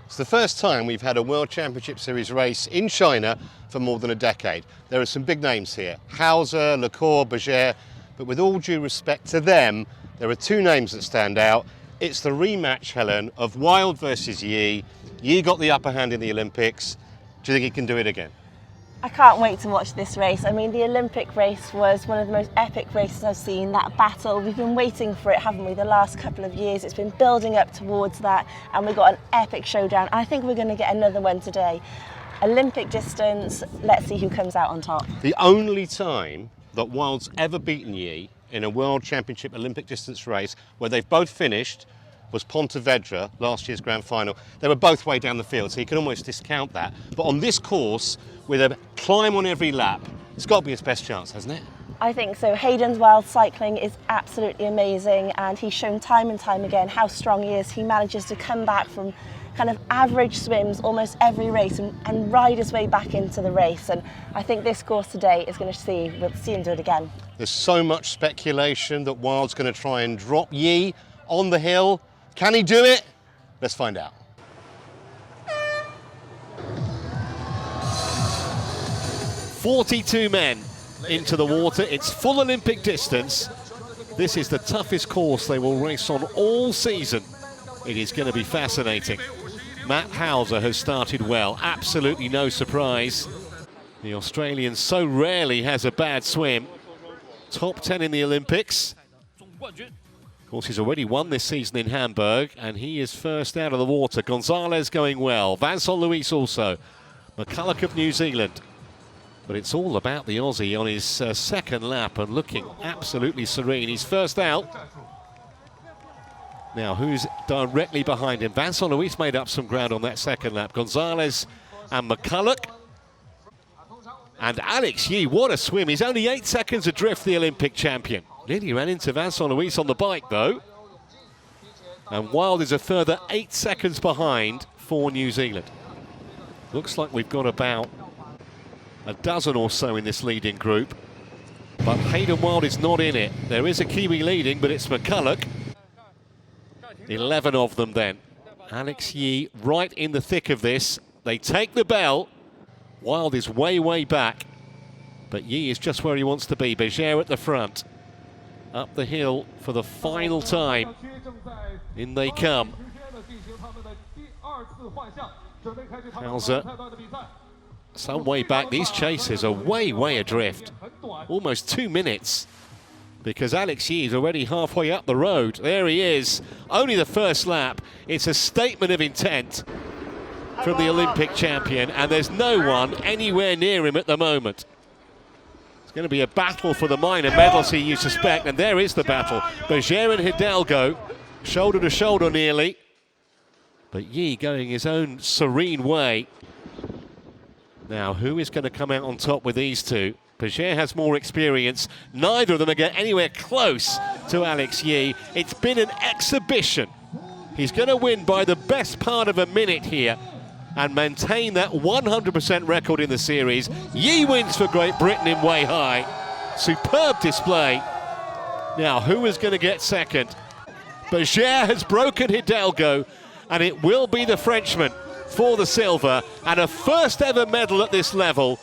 It's the first time we've had a World Championship Series race in China for more than a decade. There are some big names here, Hauser, Lecour, Berger, but with all due respect to them, there are two names that stand out. It's the rematch, Helen, of Wild versus Yi. Yi got the upper hand in the Olympics. Do you think he can do it again? I can't wait to watch this race. I mean, the Olympic race was one of the most epic races I've seen, that battle. We've been waiting for it, haven't we, the last couple of years. It's been building up towards that, and we got an epic showdown. I think we're going to get another one today. Olympic distance, let's see who comes out on top. The only time that Wild's ever beaten Yi in a World Championship Olympic distance race where they've both finished was Pontevedra, last year's grand final. They were both way down the field, so you can almost discount that. But on this course, with a climb on every lap, it's got to be his best chance, hasn't it? I think so. Hayden's Wild cycling is absolutely amazing, and he's shown time and time again how strong he is. He manages to come back from kind of average swims almost every race and ride his way back into the race. And I think this course today is going to we'll see him do it again. There's so much speculation that Wild's going to try and drop Yi on the hill. Can he do it? Let's find out. "42 men into the water. It's full Olympic distance. This is the toughest course they will race on all season. It is going to be fascinating. Matt Hauser has started well, absolutely no surprise. The Australian so rarely has a bad swim. Top 10 in the Olympics. Of course, he's already won this season in Hamburg, and he is first out of the water. Gonzalez going well. Vincent Luis also. McCulloch of New Zealand. But it's all about the Aussie on his second lap and looking absolutely serene. He's first out. Now, who's directly behind him? Vincent Luis made up some ground on that second lap. Gonzalez and McCulloch. And Alex Yi, what a swim. He's only 8 seconds adrift, the Olympic champion. Nearly ran into Vincent Luis on the bike, though. And Wild is a further 8 seconds behind for New Zealand. Looks like we've got about a dozen or so in this leading group. But Hayden Wild is not in it. There is a Kiwi leading, but it's McCulloch. 11 of them then. Alex Yi right in the thick of this. They take the bell. Wild is way, way back. But Yi is just where he wants to be. Berger at the front. Up the hill for the final time. In they come. Hauser some way back. These chasers are way, way adrift. Almost 2 minutes. Because Alex Yi is already halfway up the road. There he is. Only the first lap. It's a statement of intent from the Olympic champion, and there's no one anywhere near him at the moment. It's going to be a battle for the minor medals here, you suspect, and there is the battle. Berger and Hidalgo, shoulder to shoulder nearly. But Yi going his own serene way. Now, who is going to come out on top with these two? Berger has more experience. Neither of them are getting anywhere close to Alex Yi. It's been an exhibition. He's going to win by the best part of a minute here and maintain that 100% record in the series. Yi wins for Great Britain in Weihai. Superb display. Now, who is going to get second? Berger has broken Hidalgo, and it will be the Frenchman for the silver, and a first ever medal at this level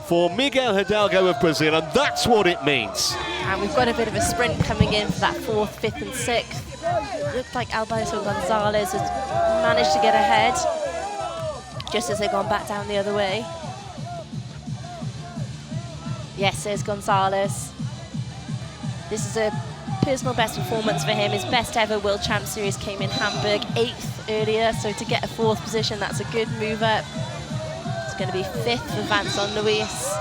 for Miguel Hidalgo of Brazil, and that's what it means. And we've got a bit of a sprint coming in for that 4th, 5th and 6th. Looked like Alberto Gonzalez has managed to get ahead just as they've gone back down the other way. Yes, there's Gonzalez. This is a personal best performance for him. His best ever World Champ Series came in Hamburg, 8th earlier, so to get a 4th position, that's a good move up. Going to be 5th for Vincent Luis.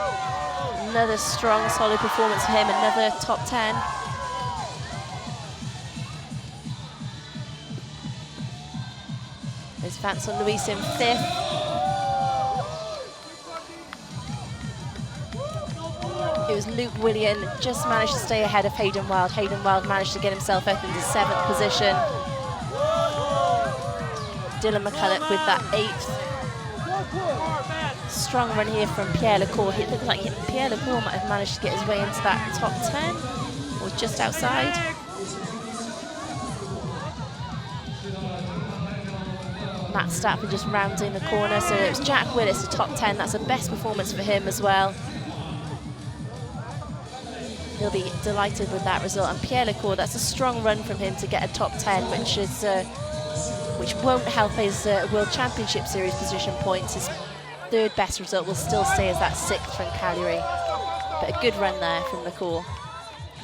Another strong, solid performance for him, another top 10. There's Vincent Luis in 5th. It was Luke Willian, just managed to stay ahead of Hayden Wild. Hayden Wild managed to get himself up into 7th position. Dylan McCulloch with that 8th. Strong run here from Pierre Lecour. It looked like Pierre Lecour might have managed to get his way into that top 10 or just outside. Matt Stapley just rounding the corner, so it was Jack Willis, the top 10. That's the best performance for him as well. He'll be delighted with that result. And Pierre Lecour, that's a strong run from him to get a top 10, which won't help his World Championship Series position points. His third best result will still stay as that 6th from Cagliari. But a good run there from Lecour.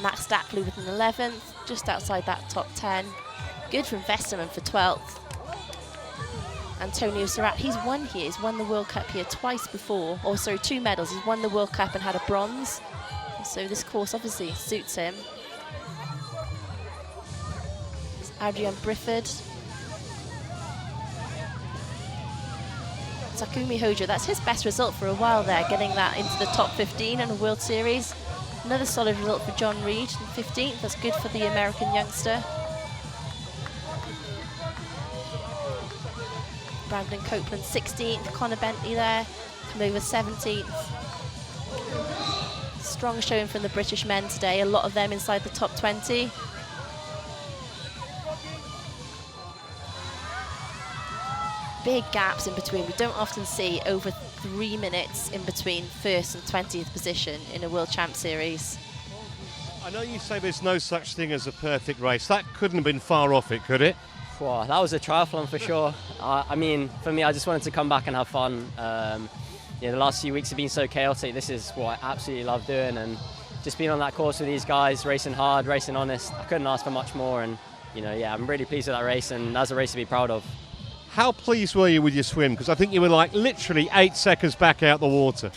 Matt Stapley with an 11th, just outside that top 10. Good from Vesterman for 12th. Antonio Serrat, he's won here. He's won the World Cup here twice before. Oh, sorry, 2 medals. He's won the World Cup and had a bronze. So this course obviously suits him. It's Adrian Brifford. Takumi Hojo, that's his best result for a while there, getting that into the top 15 in a World Series. Another solid result for John Reed, 15th. That's good for the American youngster. Brandon Copeland, 16th. Connor Bentley there, come over 17th. Strong showing from the British men today, a lot of them inside the top 20. Big gaps in between. We don't often see over 3 minutes in between 1st and 20th position in a World Champ Series. I know you say there's no such thing as a perfect race. That couldn't have been far off it, could it? Wow, that was a triathlon for sure. I mean, for me, I just wanted to come back and have fun. The last few weeks have been so chaotic. This is what I absolutely love doing, and just being on that course with these guys, racing hard, racing honest. I couldn't ask for much more, and I'm really pleased with that race, and that's a race to be proud of. How pleased were you with your swim? Because I think you were like literally 8 seconds back out the water.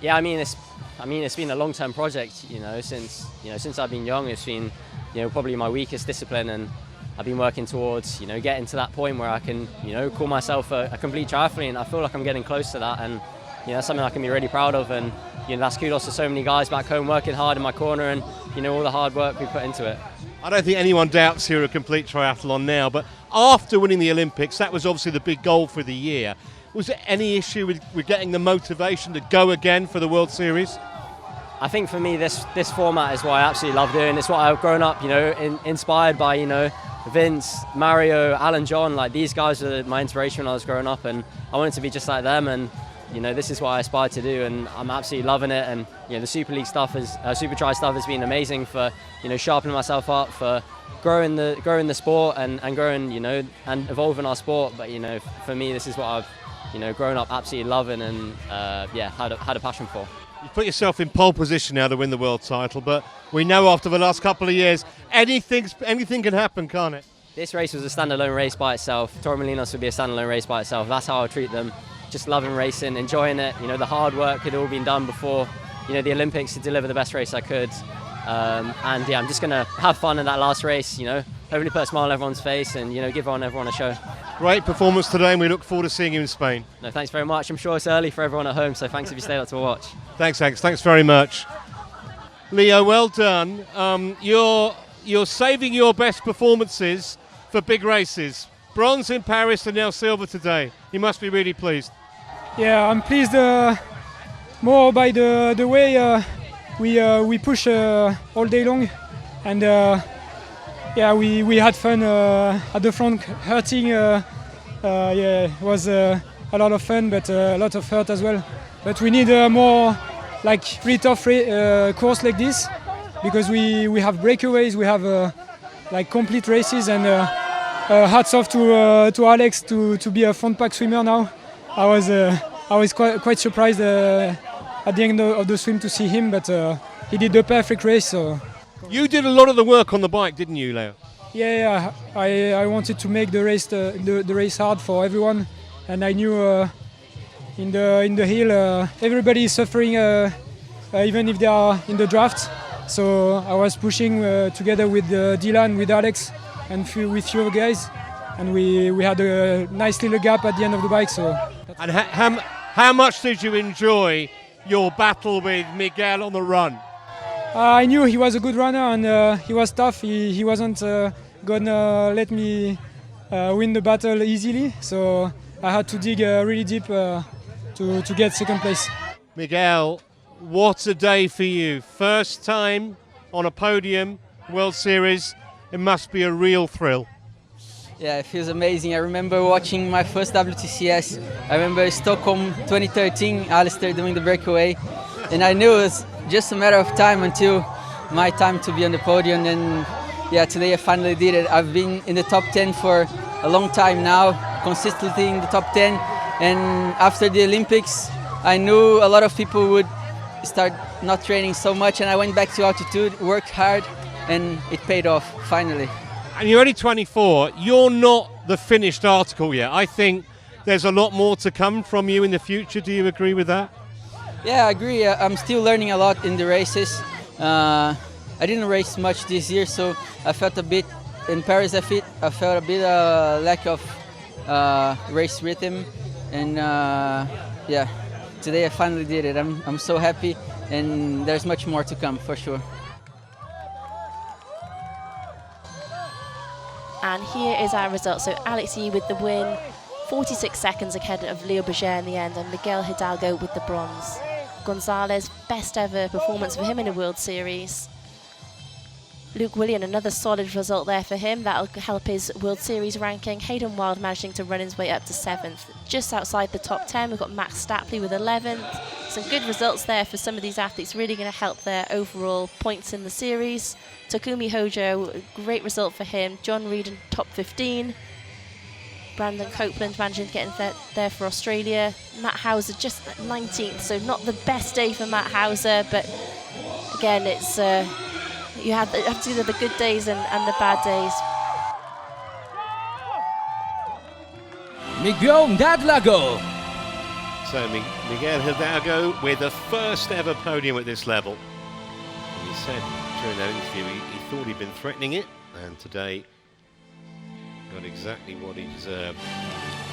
Yeah, I mean it's been a long-term project. Since I've been young, it's been probably my weakest discipline, and I've been working towards getting to that point where I can call myself a complete triathlete. I feel like I'm getting close to that, and that's something I can be really proud of. And that's kudos to so many guys back home working hard in my corner, and all the hard work we put into it. I don't think anyone doubts you're a complete triathlon now, but after winning the Olympics, that was obviously the big goal for the year. Was there any issue with getting the motivation to go again for the World Series? I think for me, this format is what I absolutely love doing. It's what I've grown up, inspired by, Vince, Mario, Alan John. Like, these guys were my inspiration when I was growing up, and I wanted to be just like them. And this is what I aspire to do, and I'm absolutely loving it. And the Super League stuff, supertri stuff has been amazing for sharpening myself up, for growing the sport and growing and evolving our sport. But for me, this is what I've grown up absolutely loving, and had a passion for. You put yourself in pole position now to win the world title, but we know after the last couple of years, anything can happen, can't it? This race was a standalone race by itself. Torremolinos would be a standalone race by itself. That's how I treat them. Just loving racing, enjoying it. The hard work had all been done before, the Olympics, to deliver the best race I could. I'm just going to have fun in that last race, hopefully put a smile on everyone's face and, give everyone a show. Great performance today, and we look forward to seeing you in Spain. No, thanks very much. I'm sure it's early for everyone at home, so thanks if you stayed up to watch. Thanks, Hanks. Thanks very much. Leo, well done. You're saving your best performances for big races. Bronze in Paris and now silver today. You must be really pleased. Yeah, I'm pleased more by the way we push all day long, and we had fun at the front. Hurting, it was a lot of fun, but a lot of hurt as well. But we need more like really tough course like this, because we have breakaways, we have like complete races, and hats off to Alex to be a front pack swimmer now. I was quite surprised at the end of the swim to see him, but he did the perfect race. So. You did a lot of the work on the bike, didn't you, Leo? Yeah. I wanted to make the race hard for everyone, and I knew in the hill everybody is suffering, even if they are in the draft. So I was pushing together with Dylan, with Alex, and with few guys, and we had a nice little gap at the end of the bike. So. And how much did you enjoy your battle with Miguel on the run? I knew he was a good runner, and he was tough. He wasn't gonna let me win the battle easily, so I had to dig really deep to get second place. Miguel, what a day for you. First time on a podium, World Series. It must be a real thrill. Yeah, it feels amazing. I remember watching my first WTCS. I remember Stockholm 2013, Alistair doing the breakaway. And I knew it was just a matter of time until my time to be on the podium. And yeah, today I finally did it. I've been in the top 10 for a long time now, consistently in the top 10. And after the Olympics, I knew a lot of people would start not training so much, and I went back to altitude, worked hard, and it paid off finally. And you're only 24. You're not the finished article yet. I think there's a lot more to come from you in the future. Do you agree with that? Yeah, I agree. I'm still learning a lot in the races. I didn't race much this year, so I felt a bit, in Paris I felt a bit lack of race rhythm. And yeah, today I finally did it. I'm so happy, and there's much more to come for sure. And here is our result. So Alex Yee with the win, 46 seconds ahead of Leo Berger in the end, and Miguel Hidalgo with the bronze. Gonzalez, best ever performance for him in a World Series. Luke Willian, another solid result there for him. That'll help his World Series ranking. Hayden Wild managing to run his way up to 7th. Just outside the top 10, we've got Max Stapley with 11th. Some good results there for some of these athletes, really going to help their overall points in the series. Takumi Hojo, great result for him. John Reid in top 15. Brandon Copeland managing to get in there for Australia. Matt Hauser just 19th, so not the best day for Matt Hauser, but again, it's you have to do the good days and the bad days. Miguel Hidalgo. So Miguel Hidalgo with the first ever podium at this level. And he said during that interview he thought he'd been threatening it, and today got exactly what he deserved.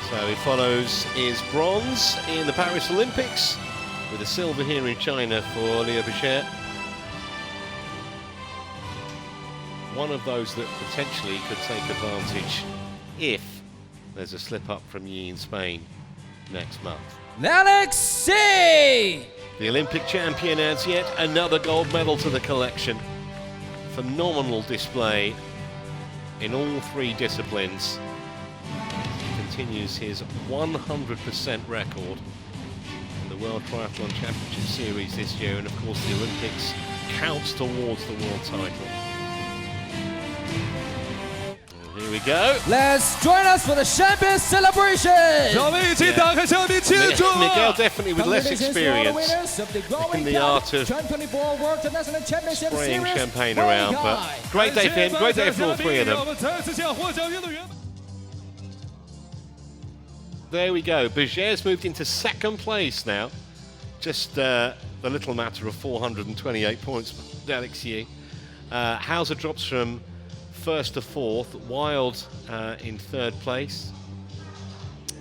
So he follows his bronze in the Paris Olympics with a silver here in China for Leo Berger. One of those that potentially could take advantage if there's a slip up from Yee in Spain next month. Alex Yee! The Olympic champion adds yet another gold medal to the collection. Phenomenal display in all 3 disciplines. He continues his 100% record in the World Triathlon Championship Series this year, and of course the Olympics counts towards the world title. Here we go. Let's join us for the champion celebration. Miguel definitely with less experience in the art of spraying champagne around, but great day for him, great day for all 3 of them. There we go. Berger's moved into 2nd place now. Just the little matter of 428 points for Alex Yee. Hauser drops from 1st to 4th, Wild in 3rd place,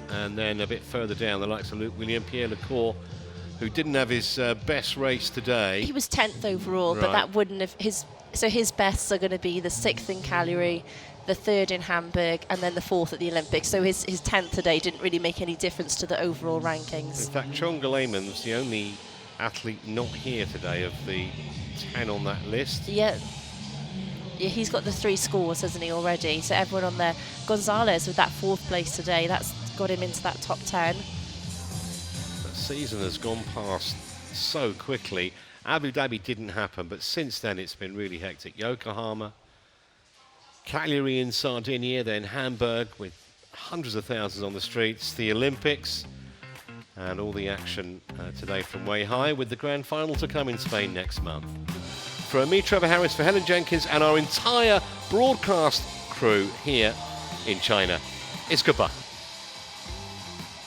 and then a bit further down the likes of Luke William, Pierre Lecour, who didn't have his best race today. He was 10th overall, but that wouldn't have his bests are going to be the 6th in Cagliari, the 3rd in Hamburg, and then the 4th at the Olympics. So his 10th today didn't really make any difference to the overall rankings. In fact, Chonga Lehman was the only athlete not here today of the 10 on that list. Yeah, he's got the 3 scores, hasn't he, already? So everyone on there. Gonzalez with that 4th place today, that's got him into that top 10. The season has gone past so quickly. Abu Dhabi didn't happen, but since then it's been really hectic. Yokohama, Cagliari in Sardinia, then Hamburg with hundreds of thousands on the streets, the Olympics, and all the action today from Weihai, with the grand final to come in Spain next month. For me, Trevor Harris, for Helen Jenkins and our entire broadcast crew here in China, it's goodbye.